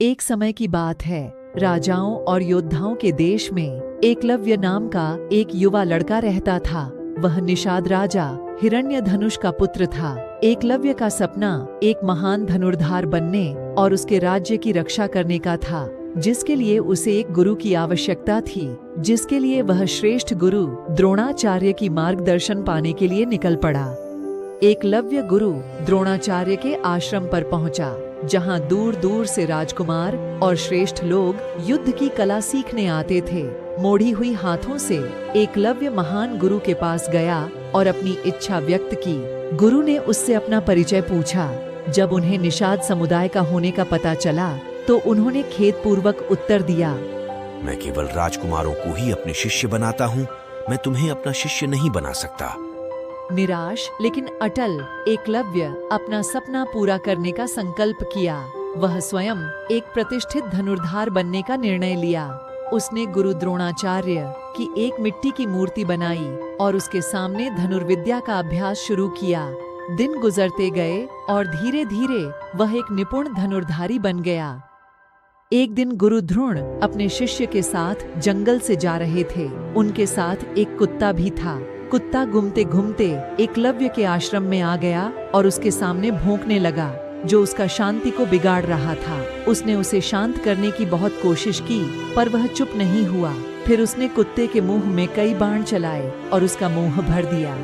एक समय की बात है। राजाओं और योद्धाओं के देश में एकलव्य नाम का एक युवा लड़का रहता था। वह निषाद राजा हिरण्यधनुष का पुत्र था। एकलव्य का सपना एक महान धनुर्धार बनने और उसके राज्य की रक्षा करने का था, जिसके लिए उसे एक गुरु की आवश्यकता थी, जिसके लिए वह श्रेष्ठ गुरु द्रोणाचार्य की मार्गदर्शन पाने के लिए निकल पड़ा। एकलव्य गुरु द्रोणाचार्य के आश्रम पर पहुंचा, जहां दूर दूर से राजकुमार और श्रेष्ठ लोग युद्ध की कला सीखने आते थे। मोड़ी हुई हाथों से एकलव्य महान गुरु के पास गया और अपनी इच्छा व्यक्त की। गुरु ने उससे अपना परिचय पूछा। जब उन्हें निषाद समुदाय का होने का पता चला तो उन्होंने खेदपूर्वक उत्तर दिया, मैं केवल राजकुमारों को ही अपने शिष्य बनाता हूँ, मैं तुम्हें अपना शिष्य नहीं बना सकता। निराश लेकिन अटल एकलव्य अपना सपना पूरा करने का संकल्प किया। वह स्वयं एक प्रतिष्ठित धनुर्धार बनने का निर्णय लिया। उसने गुरु द्रोणाचार्य की एक मिट्टी की मूर्ति बनाई और उसके सामने धनुर्विद्या का अभ्यास शुरू किया। दिन गुजरते गए और धीरे धीरे वह एक निपुण धनुर्धारी बन गया। एक दिन गुरु द्रोण अपने शिष्य के साथ जंगल से जा रहे थे। उनके साथ एक कुत्ता भी था। कुत्ता घूमते घूमते एकलव्य के आश्रम में आ गया और उसके सामने भौंकने लगा, जो उसका शांति को बिगाड़ रहा था। उसने उसे शांत करने की बहुत कोशिश की, पर वह चुप नहीं हुआ। फिर उसने कुत्ते के मुंह में कई बाण चलाए और उसका मुंह भर दिया।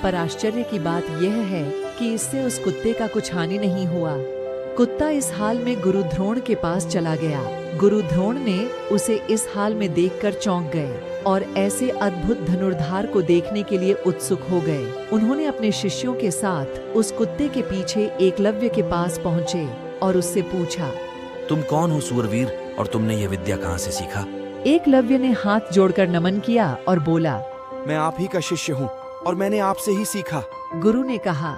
पर आश्चर्य की बात यह है कि इससे उस कुत्ते का कुछ हानि नहीं हुआ। कुत्ता इस हाल में गुरु द्रोण के पास चला गया। गुरु द्रोण ने उसे इस हाल में देखकर चौंक गए और ऐसे अद्भुत धनुर्धार को देखने के लिए उत्सुक हो गए। उन्होंने अपने शिष्यों के साथ उस कुत्ते के पीछे एकलव्य के पास पहुँचे और उससे पूछा, तुम कौन हो सूरवीर, और तुमने यह विद्या कहाँ से सीखा? एकलव्य ने हाथ जोड़कर नमन किया और बोला, मैं आप ही का शिष्य हूँ और मैंने आपसे ही सीखा। गुरु ने कहा,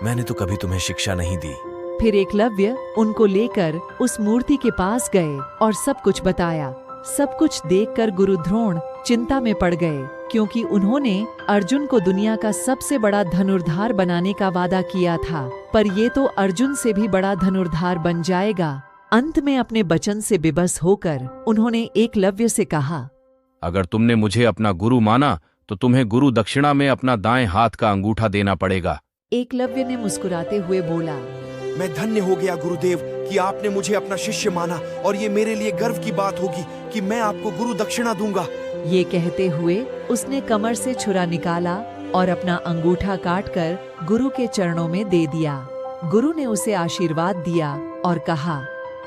मैंने तो कभी तुम्हें शिक्षा नहीं दी। फिर एकलव्य उनको लेकर उस मूर्ति के पास गए और सब कुछ बताया। सब कुछ देखकर गुरु द्रोण चिंता में पड़ गए, क्योंकि उन्होंने अर्जुन को दुनिया का सबसे बड़ा धनुर्धार बनाने का वादा किया था, पर ये तो अर्जुन से भी बड़ा धनुर्धार बन जाएगा। अंत में अपने वचन से विवश होकर उन्होंने एकलव्य से कहा, अगर तुमने मुझे अपना गुरु माना तो तुम्हें गुरु दक्षिणा में अपना दाएं हाथ का अंगूठा देना पड़ेगा। एकलव्य ने मुस्कुराते हुए बोला, मैं धन्य हो गया गुरुदेव कि आपने मुझे अपना शिष्य माना, और ये मेरे लिए गर्व की बात होगी कि मैं आपको गुरु दक्षिणा दूंगा। ये कहते हुए उसने कमर से छुरा निकाला और अपना अंगूठा काटकर गुरु के चरणों में दे दिया। गुरु ने उसे आशीर्वाद दिया और कहा,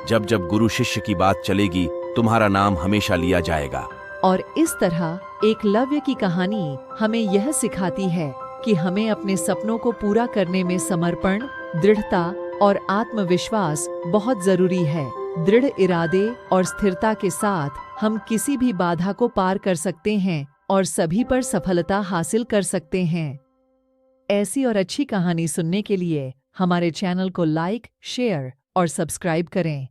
जब जब गुरु शिष्य की बात चलेगी, तुम्हारा नाम हमेशा लिया जाएगा। और इस तरह एकलव्य की कहानी हमें यह सिखाती है कि हमें अपने सपनों को पूरा करने में समर्पण, दृढ़ता और आत्मविश्वास बहुत जरूरी है। दृढ़ इरादे और स्थिरता के साथ हम किसी भी बाधा को पार कर सकते हैं और सभी पर सफलता हासिल कर सकते हैं। ऐसी और अच्छी कहानी सुनने के लिए हमारे चैनल को लाइक, शेयर और सब्सक्राइब करें।